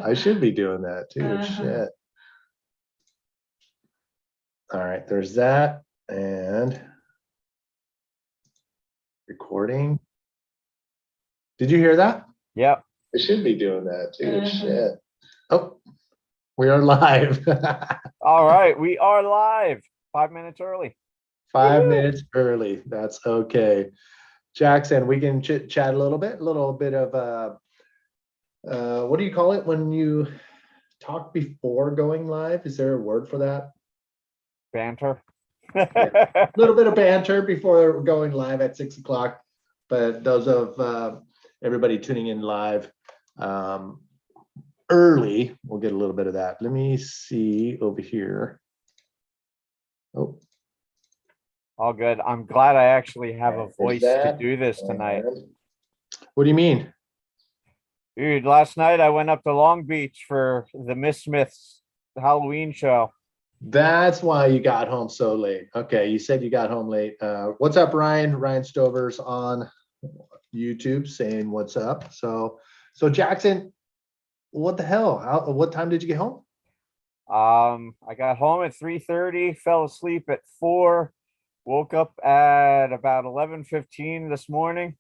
I should be doing that too. Shit. All right, there's that. And recording. Did you hear that? Yep. I should be doing that too. Shit. Oh, we are live. All right, we are live 5 minutes early. 5 minutes early. That's okay. Jackson, we can chit chat a little bit of what do you call it when you talk before going live? Is there a word for that? Banter. A little bit of banter before going live at 6 o'clock. But those of everybody tuning in live early, we'll get a little bit of that. Let me see over here. Oh. All good. I'm glad I actually have a voice to do this tonight. What do you mean? Dude, last night I went up to Long Beach for the Miss Smith's Halloween show. That's why you got home so late. Okay, you said you got home late. What's up, Ryan? Ryan Stover's on YouTube saying what's up. So Jackson, what the hell? What time did you get home? I got home at 3:30, fell asleep at 4, woke up at about 11:15 this morning,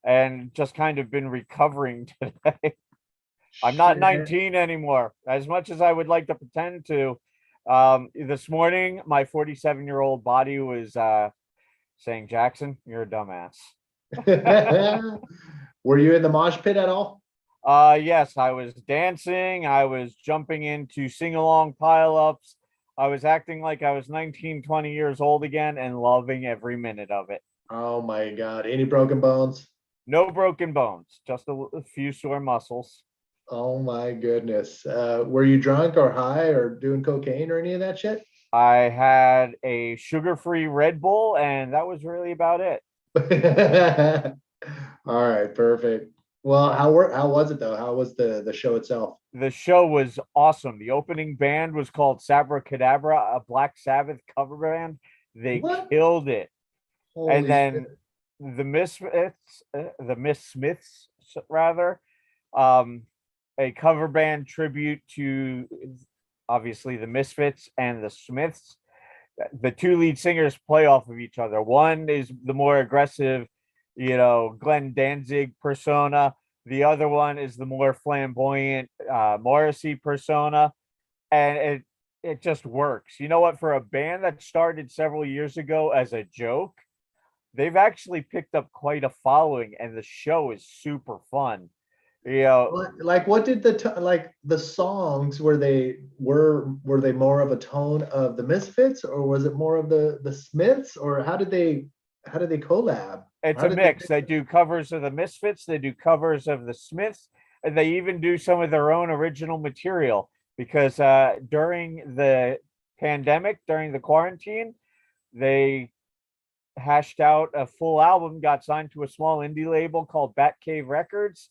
and just kind of been recovering today. I'm not 19 anymore, as much as I would like to pretend to. This morning, my 47-year-old body was saying, Jackson, you're a dumbass. Were you in the mosh pit at all? Yes, I was dancing. I was jumping into sing-along pile-ups. I was acting like I was 19, 20 years old again and loving every minute of it. Oh my God. Any broken bones? No broken bones, just a few sore muscles. Oh my goodness. Were you drunk or high or doing cocaine or any of that shit? I had a sugar-free Red Bull, and that was really about it. All right, perfect. Well, how was it though? How was the show itself? The show was awesome. The opening band was called Sabra Cadabra, a Black Sabbath cover band. They killed it. Holy and then shit. the Miss Smiths, rather, a cover band tribute to obviously the Misfits and the Smiths. The two lead singers play off of each other. One is the more aggressive, Glenn Danzig persona. The other one is the more flamboyant Morrissey persona. And it just works. You know what? For a band that started several years ago as a joke, they've actually picked up quite a following, and the show is super fun. Like what did the songs were they more of a tone of the Misfits, or was it more of the Smiths, or how did they collab? It's a mix. They do covers of the Misfits, they do covers of the Smiths, and they even do some of their own original material, because during the pandemic, during the quarantine, they hashed out a full album, got signed to a small indie label called Batcave Records,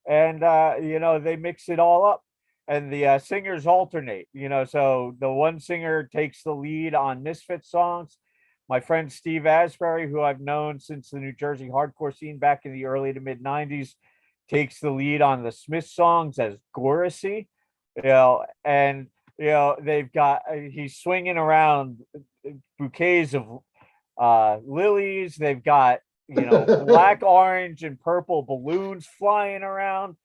and they mix it all up, and the singers alternate. So the one singer takes the lead on Misfit songs. My friend Steve Asbury, who I've known since the New Jersey hardcore scene back in the early to mid 90s, takes the lead on the Smith songs as Gorissy. And they've got he's swinging around bouquets of lilies. They've got black, orange, and purple balloons flying around.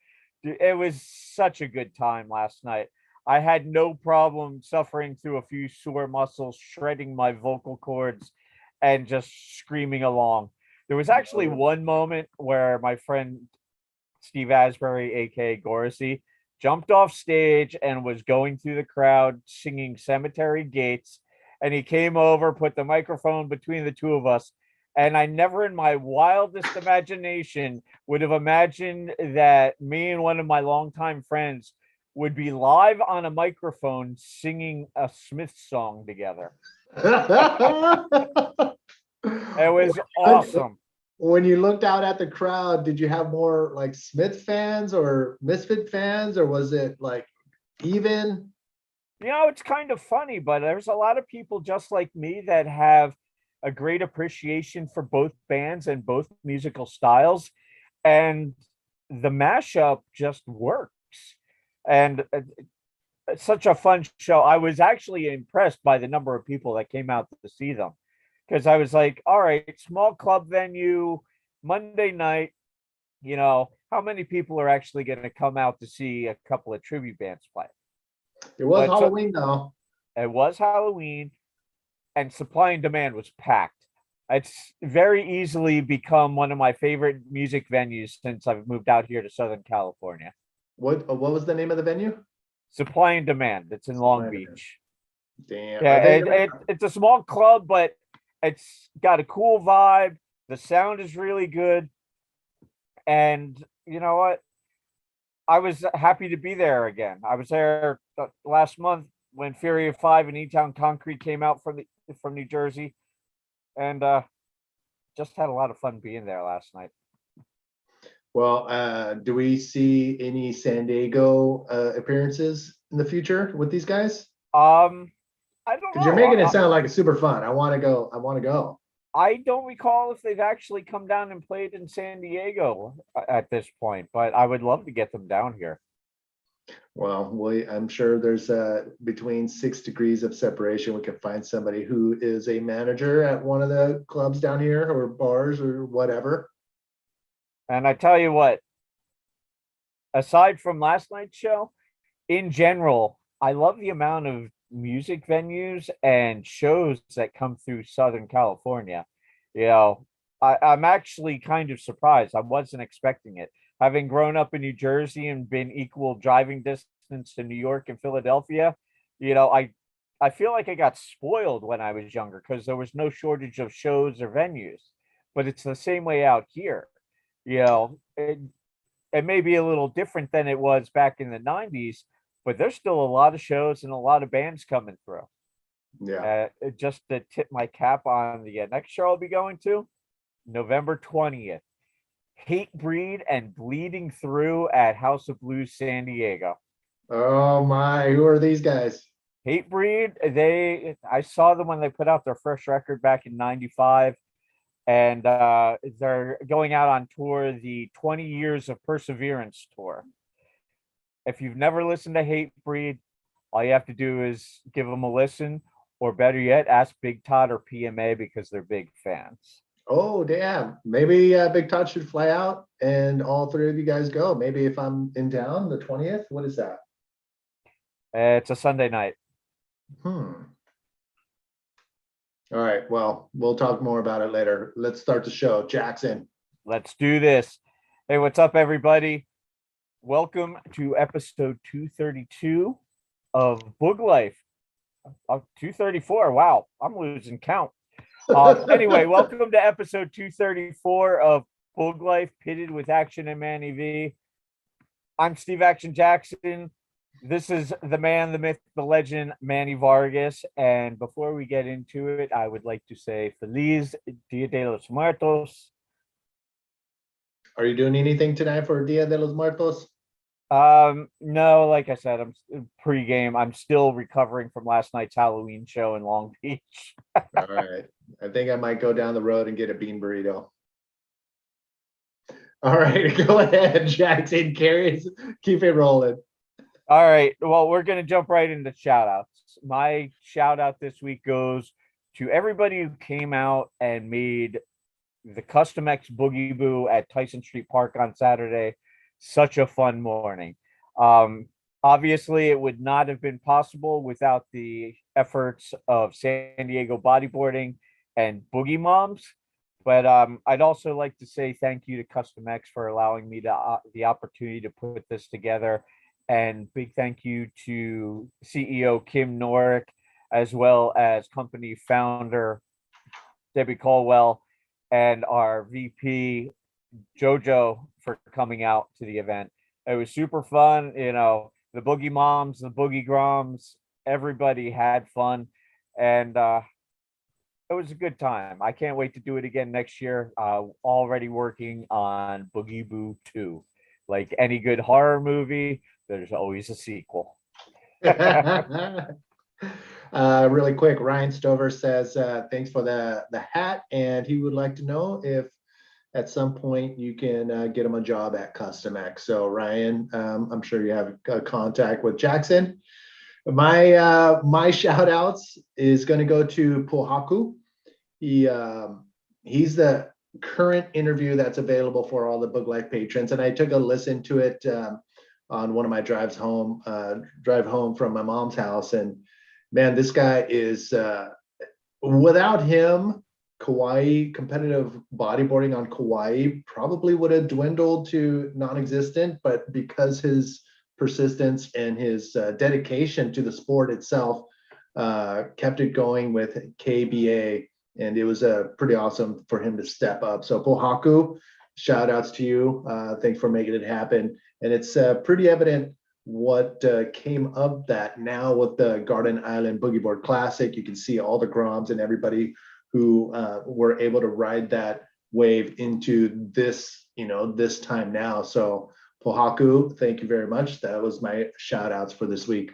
It was such a good time last night. I had no problem suffering through a few sore muscles, shredding my vocal cords, and just screaming along. There was actually one moment where my friend Steve Asbury, aka Gorissy, jumped off stage and was going through the crowd singing Cemetery Gates. And he came over, put the microphone between the two of us. And I never in my wildest imagination would have imagined that me and one of my longtime friends would be live on a microphone singing a Smith song together. It was awesome. When you looked out at the crowd, did you have more like Smith fans or Misfit fans, or was it like even? It's kind of funny, but there's a lot of people just like me that have a great appreciation for both bands and both musical styles, and the mashup just works. and it's such a fun show. I was actually impressed by the number of people that came out to see them, because I was like, all right, small club venue, Monday night, how many people are actually going to come out to see a couple of tribute bands play? It was But so Halloween though. it was Halloween, and supply and demand was packed. It's very easily become one of my favorite music venues since I've moved out here to Southern California. What was the name of the venue? Supply and demand. It's in Long Beach. Damn. Yeah, Are they gonna, it's a small club, but it's got a cool vibe. The sound is really good. And you know what? I was happy to be there again. I was there last month when Fury of Five and E-Town Concrete came out from New Jersey, and just had a lot of fun being there last night. well, do we see any San Diego appearances in the future with these guys? I don't Because you're know. making it sound like it's super fun. I want to go. I want to go. I don't recall if they've actually come down and played in San Diego at this point, but I would love to get them down here. Well, I'm sure there's between 6 degrees of separation. We can find somebody who is a manager at one of the clubs down here or bars or whatever. And I tell you what, aside from last night's show, in general, I love the amount of music venues and shows that come through Southern California. I'm actually kind of surprised. I wasn't expecting it. Having grown up in New Jersey and been equal driving distance to New York and Philadelphia, I feel like I got spoiled when I was younger because there was no shortage of shows or venues. But it's the same way out here. It may be a little different than it was back in the 90s, but there's still a lot of shows and a lot of bands coming through. Yeah. Just to tip my cap on the next show I'll be going to, November 20th, Hate Breed and Bleeding Through at House of Blues San Diego. Oh my, who are these guys? Hate Breed, I saw them when they put out their first record back in 95. And they're going out on tour, the 20 Years of Perseverance tour. If you've never listened to Hate Breed, all you have to do is give them a listen, or better yet, ask Big Todd or PMA because they're big fans. Oh, damn. Maybe Big Todd should fly out and all three of you guys go. Maybe if I'm in town, the 20th. What is that? It's a Sunday night. All right. Well, we'll talk more about it later. Let's start the show. Jackson. Let's do this. Hey, what's up, everybody? Welcome to episode 232 of Boog Life. 234. Wow, I'm losing count. Anyway, welcome to episode 234 of Boog Life, Pitted with Action and Manny V. I'm Steve Action Jackson. This is the man, the myth, the legend, Manny Vargas. And before we get into it, I would like to say Feliz Dia de los Muertos. Are you doing anything tonight for Dia de los Muertos? No, like I said, I'm pre-game. I'm still recovering from last night's Halloween show in Long Beach. All right. I think I might go down the road and get a bean burrito. All right, go ahead, Jackson. Keep it rolling. All right. Well, we're going to jump right into shout outs. My shout out this week goes to everybody who came out and made the Custom X Boogie Boo at Tyson Street Park on Saturday such a fun morning. Obviously, it would not have been possible without the efforts of San Diego Bodyboarding and Boogie Moms. But I'd also like to say thank you to Custom X for allowing me the opportunity to put this together. And big thank you to CEO Kim Norick, as well as company founder Debbie Caldwell, and our VP Jojo for coming out to the event. It was super fun. The Boogie Moms, the Boogie Groms, everybody had fun. And it was a good time. I can't wait to do it again next year. Already working on Boogie Boo 2. Like any good horror movie, there's always a sequel. Really quick, Ryan Stover says thanks for the hat, and he would like to know if at some point you can get him a job at Custom X. So Ryan, I'm sure you have a contact with Jackson. My shout outs is going to go to Pohaku. He's the current interview that's available for all the Book Life patrons, and I took a listen to it on one of my drive home from my mom's house. And man, this guy is without him, Kauai competitive bodyboarding on Kauai probably would have dwindled to non-existent, but because his persistence and his dedication to the sport itself kept it going with KBA, and it was pretty awesome for him to step up. So Pohaku, shout outs to you. Thanks for making it happen. And it's pretty evident what came of that now with the Garden Island Boogie Board Classic. You can see all the Groms and everybody who were able to ride that wave into this, this time now. So Pohaku, thank you very much. That was my shout outs for this week.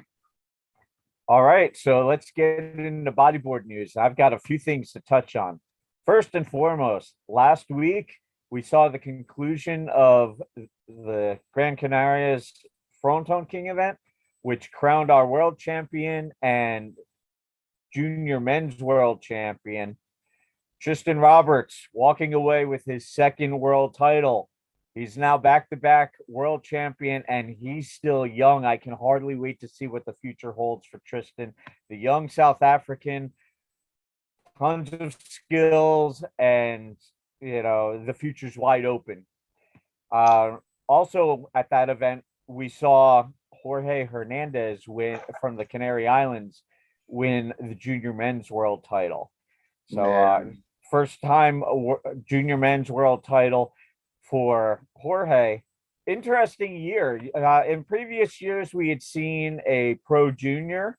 All right, so let's get into bodyboard news. I've got a few things to touch on. First and foremost, last week we saw the conclusion of the Gran Canarias Fronton King event, which crowned our world champion and junior men's world champion, Tristan Roberts, walking away with his second world title. He's now back-to-back world champion, and he's still young. I can hardly wait to see what the future holds for Tristan, the young South African. Tons of skills, and the future's wide open. Also at that event, we saw Jorge Hernandez from the Canary Islands win the junior men's world title. So first time junior men's world title for Jorge. Interesting year. In previous years, we had seen a pro junior,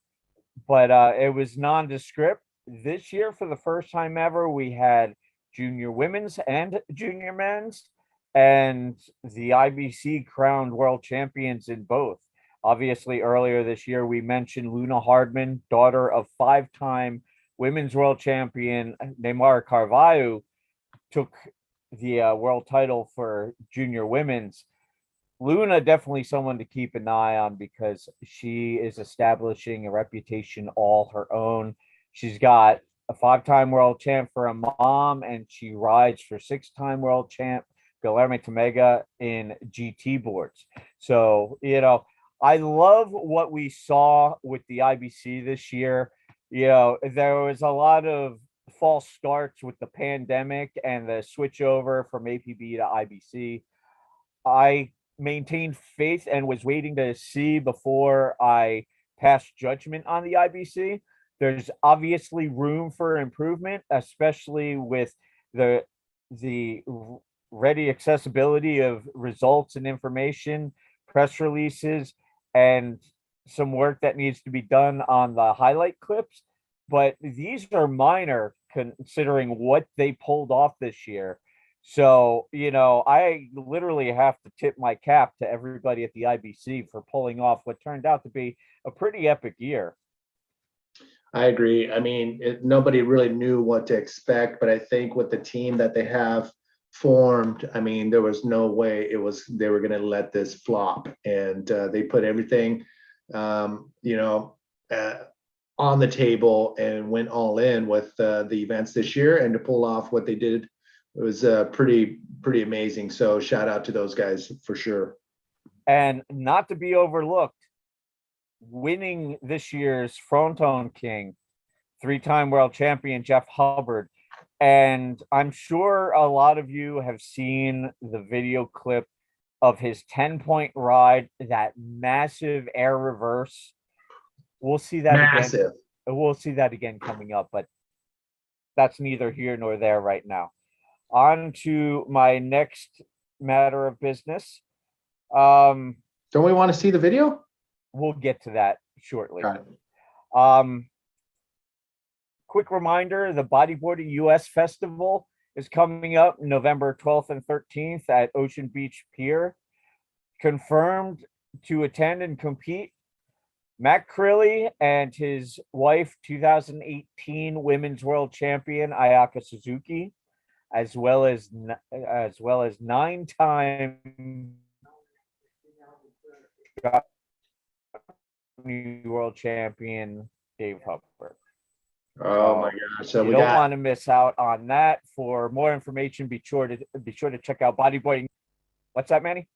but it was nondescript. This year, for the first time ever, we had junior women's and junior men's, and the IBC crowned world champions in both. Obviously, earlier this year, we mentioned Luna Hardman, daughter of five-time women's world champion Neymar Carvalho, took the world title for junior women's. Luna, definitely someone to keep an eye on because she is establishing a reputation all her own. She's got a five-time world champ for a mom, and she rides for six-time world champ Guilherme Tomega in GT boards. So, I love what we saw with the IBC this year. There was a lot of false starts with the pandemic and the switch over from APB to IBC. I maintained faith and was waiting to see before I passed judgment on the IBC. There's obviously room for improvement, especially with the ready accessibility of results and information, press releases, and some work that needs to be done on the highlight clips. But these are minor considering what they pulled off this year. So, I literally have to tip my cap to everybody at the IBC for pulling off what turned out to be a pretty epic year. I agree. I mean, nobody really knew what to expect, but I think with the team that they have formed, I mean, there was no way they were going to let this flop, and they put everything, on the table and went all in with the events this year, and to pull off what they did, it was pretty amazing. So shout out to those guys for sure. And not to be overlooked, winning this year's Fronton King, three-time world champion Jeff Hubbard. And I'm sure a lot of you have seen the video clip of his 10-point ride, that massive air reverse. We'll see that again. We'll see that again coming up, but that's neither here nor there right now. On to my next matter of business. Don't we want to see the video? We'll get to that shortly. Got it. Quick reminder, the Bodyboarding US Festival is coming up November 12th and 13th at Ocean Beach Pier. Confirmed to attend and compete, Matt Crilly and his wife, 2018 Women's World Champion Ayaka Suzuki. as well as 9-time world champion Dave Hubbard. Oh my gosh! So you we don't got want to miss out on that. For more information, be sure to check out bodyboarding. What's that, Manny?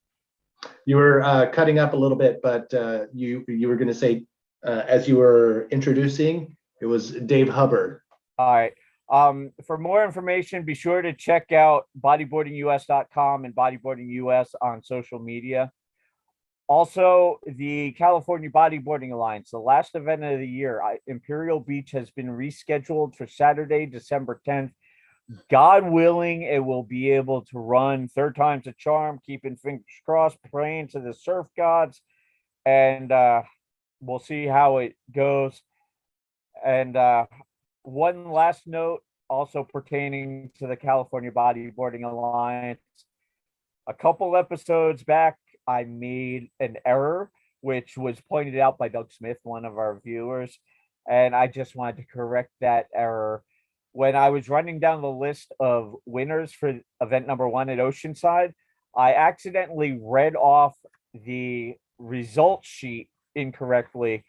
you were cutting up a little bit, but you were going to say as you were introducing, it was Dave Hubbard. All right. For more information, be sure to check out bodyboardingus.com and bodyboardingus on social media. Also, the California Bodyboarding Alliance, the last event of the year, Imperial Beach, has been rescheduled for Saturday, December 10th. God willing, it will be able to run. Third time's a charm, keeping fingers crossed, praying to the surf gods, and we'll see how it goes. And one last note, also pertaining to the California Bodyboarding Alliance. A couple episodes back, I made an error, which was pointed out by Doug Smith, one of our viewers, and I just wanted to correct that error. When I was running down the list of winners for event number 1 at Oceanside, I accidentally read off the result sheet incorrectly.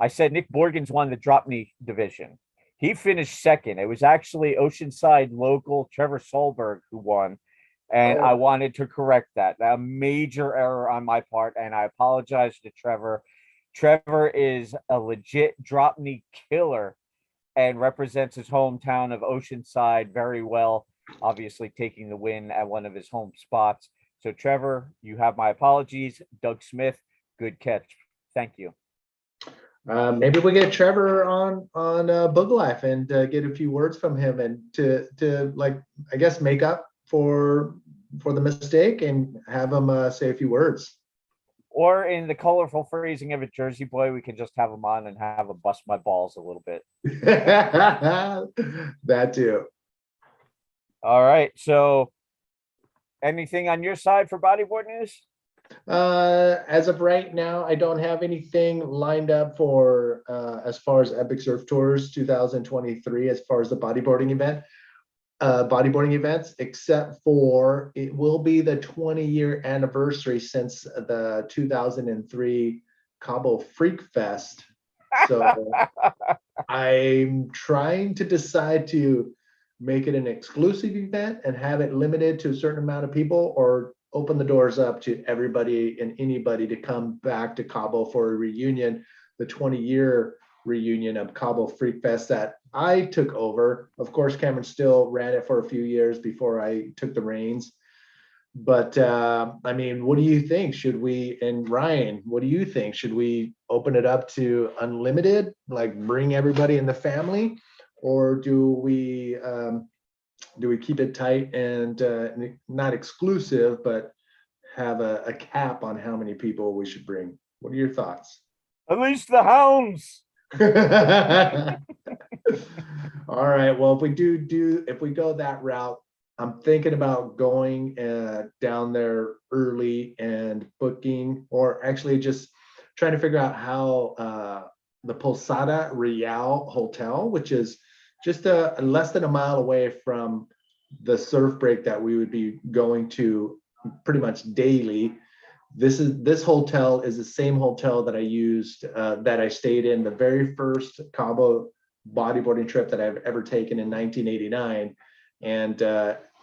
I said Nick Borgens won the drop knee division. He finished second. It was actually Oceanside local Trevor Solberg who won. And I wanted to correct that. A major error on my part, and I apologize to Trevor. Trevor is a legit drop knee killer and represents his hometown of Oceanside very well, obviously taking the win at one of his home spots. So, Trevor, you have my apologies. Doug Smith, good catch. Thank you. Maybe we get Trevor on Book Life and get a few words from him, and to like, I guess, make up for the mistake and have him say a few words. Or in the colorful phrasing of a Jersey boy, we can just have him on and have him bust my balls a little bit. That too. All right. So anything on your side for bodyboard news? As of right now, I don't have anything lined up for as far as Epic Surf Tours 2023, as far as the bodyboarding events, except for it will be the 20-year anniversary since the 2003 Cabo Freak Fest. So I'm trying to decide to make it an exclusive event and have it limited to a certain amount of people, or open the doors up to everybody and anybody to come back to Cabo for a reunion, the 20-year reunion of Cabo Freak Fest that I took over. Of course, Cameron still ran it for a few years before I took the reins. But I mean, what do you think? Should we, and Ryan, what do you think? Should we open it up to unlimited, like bring everybody in the family, or do we keep it tight and not exclusive, but have a cap on how many people we should bring? What are your thoughts? At least the hounds. All right. Well, if we go that route, I'm thinking about going down there early and booking, or actually just trying to figure out how the Posada Real Hotel, which is just less than a mile away from the surf break that we would be going to pretty much daily. This hotel is the same hotel that I used, that I stayed in the very first Cabo bodyboarding trip that I've ever taken in 1989. And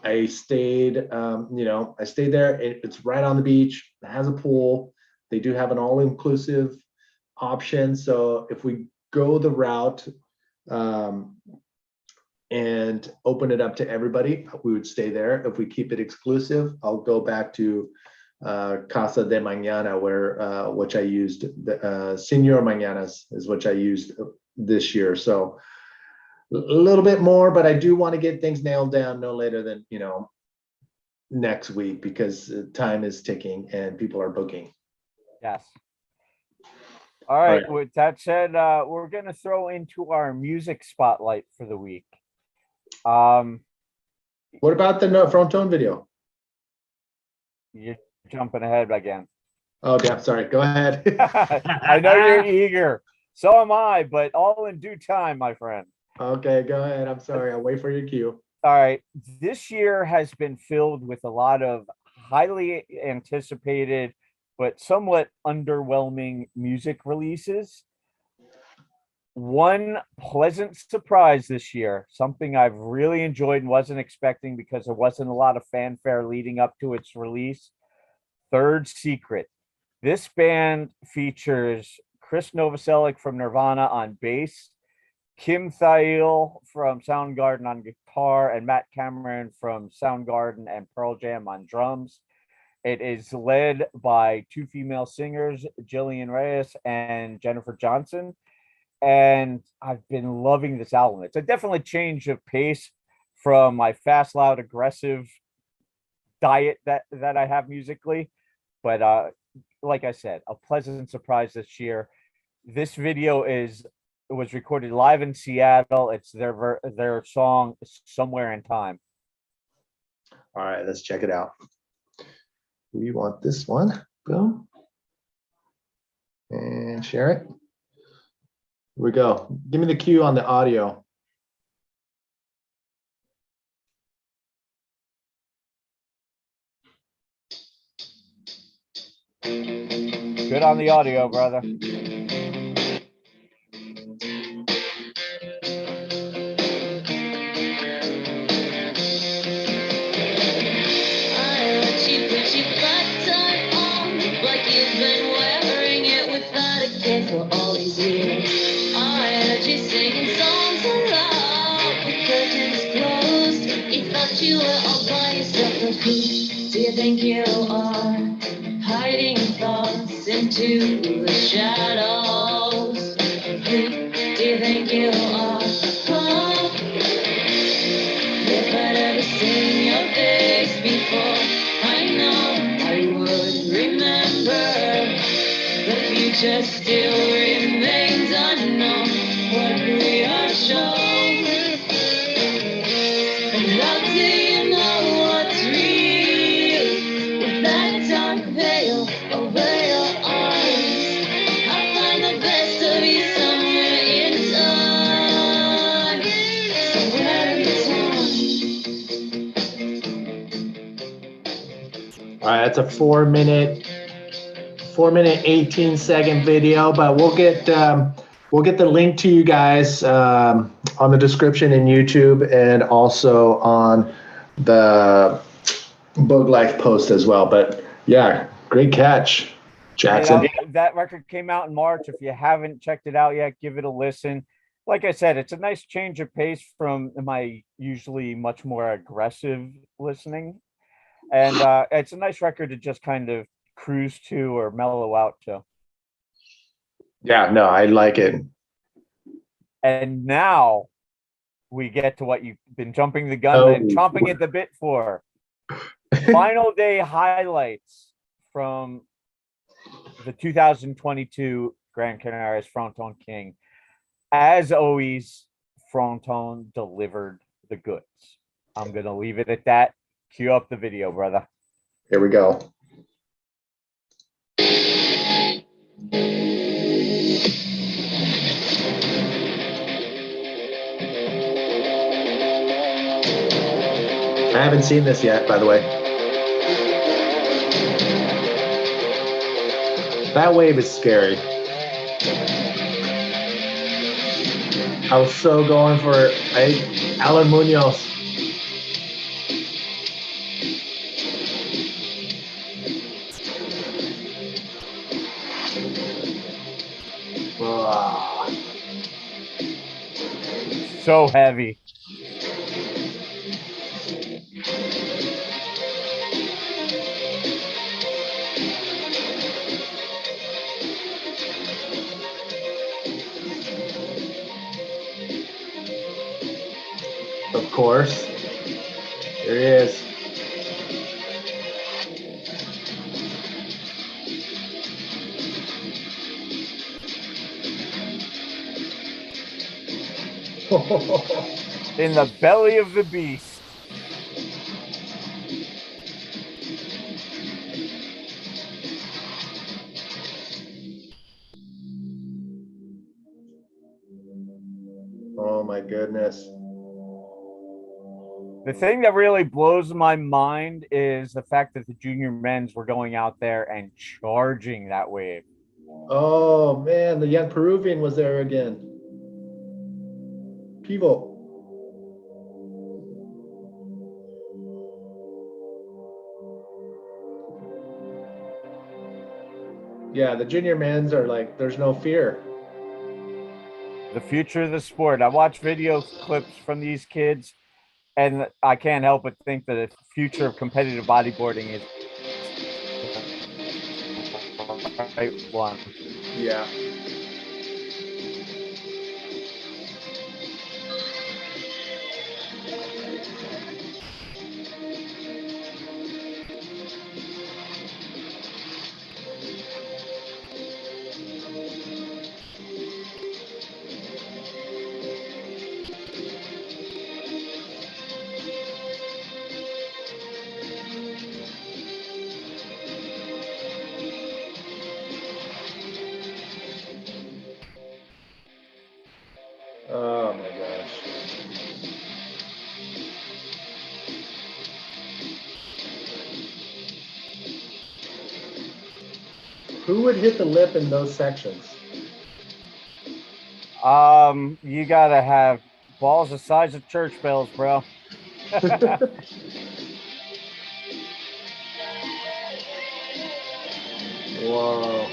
I stayed, I stayed there. It's right on the beach. It has a pool. They do have an all-inclusive option. So if we go the route and open it up to everybody, we would stay there. If we keep it exclusive, I'll go back to Casa de Mañana, where which I used, Senor Mañanas is which I used this year. So a little bit more, but I do want to get things nailed down no later than next week, because time is ticking and people are booking. Yes. All right. With that said, we're going to throw into our music spotlight for the week. What about the Frontone video? You're jumping ahead again. Oh, yeah, sorry. Go ahead. I know you're eager. So am I, but all in due time, my friend. Okay, go ahead. I'm sorry. I'll wait for your cue. All right. This year has been filled with a lot of highly anticipated but somewhat underwhelming music releases. One pleasant surprise this year, something I've really enjoyed and wasn't expecting because there wasn't a lot of fanfare leading up to its release. Third Secret. This band features Chris Novoselic from Nirvana on bass, Kim Thayil from Soundgarden on guitar, and Matt Cameron from Soundgarden and Pearl Jam on drums. It is led by two female singers, Jillian Reyes and Jennifer Johnson. And I've been loving this album. It's a definitely change of pace from my fast, loud, aggressive diet that I have musically. But like I said, a pleasant surprise this year. This video was recorded live in Seattle. It's their song "Somewhere in Time." All right, let's check it out. We want this one. Boom. And share it. Here we go. Give me the cue on the audio. Good on the audio, brother. For all these years, I heard you singing songs aloud with curtains closed. You thought you were all by yourself, but who do you think you are? Hiding thoughts into the shadows. Who do you think you are? Oh, if I'd ever seen your face before, I know I would remember. The future still remains unknown. What we are shown. And how do you know what's real? With that dark veil over your eyes, I find the best of you somewhere in time. All right, that's a 4-minute 18-second video, but we'll get the link to you guys on the description in YouTube and also on the Bug Life post as well. But yeah, great catch, Jackson. You know, that record came out in March. If you haven't checked it out yet, give it a listen. Like I said, it's a nice change of pace from my usually much more aggressive listening. And it's a nice record to just kind of cruise to or mellow out to. Yeah, no, I like it. And now we get to what you've been jumping the gun and chomping at the bit for. Final day highlights from the 2022 Gran Canarias Fronton King. As always, Fronton delivered the goods. I'm going to leave it at that. Cue up the video, brother. Here we go. I haven't seen this yet, by the way. That wave is scary. I was so going for Alan Munoz. Wow. So heavy. Of course. There he is. In the belly of the beast. Oh my goodness. The thing that really blows my mind is the fact that the junior men's were going out there and charging that wave. Oh man, the young Peruvian was there again. Pivo. Yeah, the junior men's are like, there's no fear. The future of the sport. I watch video clips from these kids, and I can't help but think that the future of competitive bodyboarding is the right one. Yeah. Oh my gosh. Who would hit the lip in those sections? You gotta have balls the size of church bells, bro. Whoa.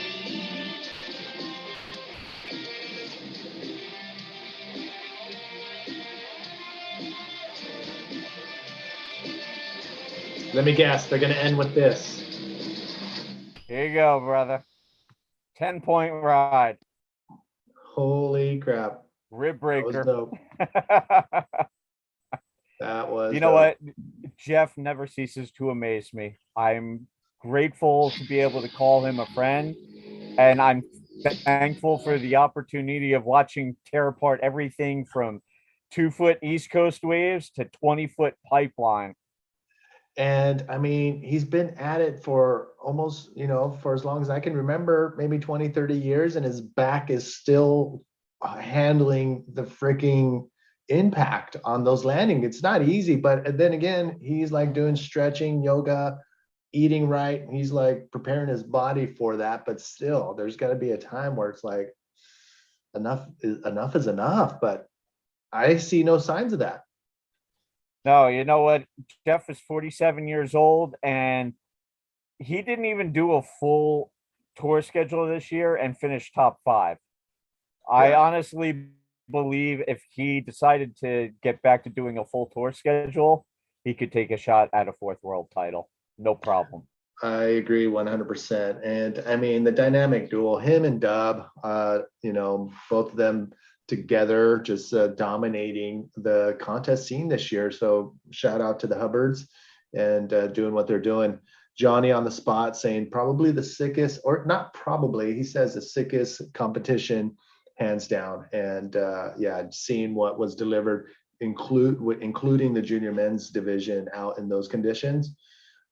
Let me guess, they're gonna end with this. Here you go, brother. 10-point ride. Holy crap. Rib That was breaker. dope. That was You know dope. what? Jeff never ceases to amaze me. I'm grateful to be able to call him a friend, and I'm thankful for the opportunity of watching tear apart everything from 2-foot East Coast waves to 20-foot pipeline. And I mean, he's been at it for almost, for as long as I can remember, maybe 20, 30 years, and his back is still handling the freaking impact on those landings. It's not easy, but then again, he's like doing stretching, yoga, eating right. He's like preparing his body for that, but still, there's got to be a time where it's like enough is enough, but I see no signs of that. No, you know what? Jeff is 47 years old, and he didn't even do a full tour schedule this year and finish top 5. I Yeah. honestly believe if he decided to get back to doing a full tour schedule, he could take a shot at a 4th world title. No problem. I agree 100%. And I mean, the dynamic duel, him and Dub, both of them together just dominating the contest scene this year. So shout out to the Hubbards and doing what they're doing. Johnny on the spot saying probably the sickest, or not probably, he says the sickest competition, hands down. And yeah, seeing what was delivered, including the junior men's division out in those conditions,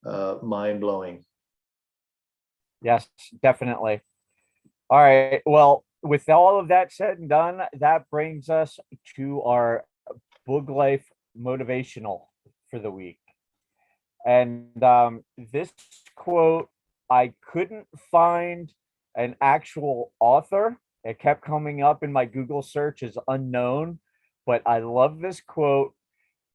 mind-blowing. Yes, definitely. All right. Well, with all of that said and done, that brings us to our Boog Life motivational for the week. And this quote, I couldn't find an actual author. It kept coming up in my Google search as unknown, but I love this quote,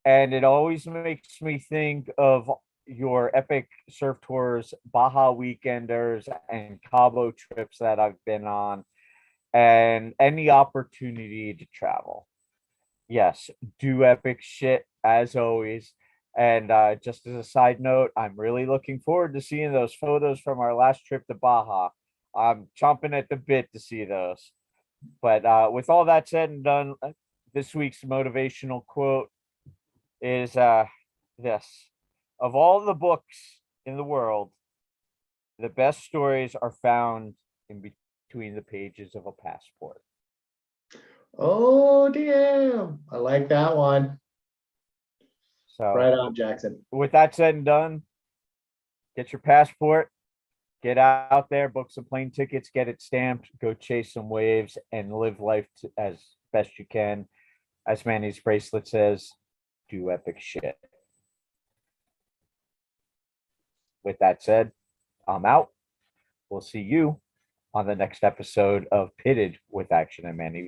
and it always makes me think of your epic surf tours, Baja Weekenders, and Cabo trips that I've been on, and any opportunity to travel. Yes, do epic shit as always. And just as a side note, I'm really looking forward to seeing those photos from our last trip to Baja. I'm chomping at the bit to see those. But with all that said and done, this week's motivational quote is this: of all the books in the world, the best stories are found in between the pages of a passport. Oh, damn. I like that one. So, Right on, Jackson. with that said and done, get your passport, get out there, book some plane tickets, get it stamped, go chase some waves, and live life as best you can. As Manny's bracelet says, do epic shit. with that said, I'm out. We'll see you on the next episode of Pitted with Action and Manny.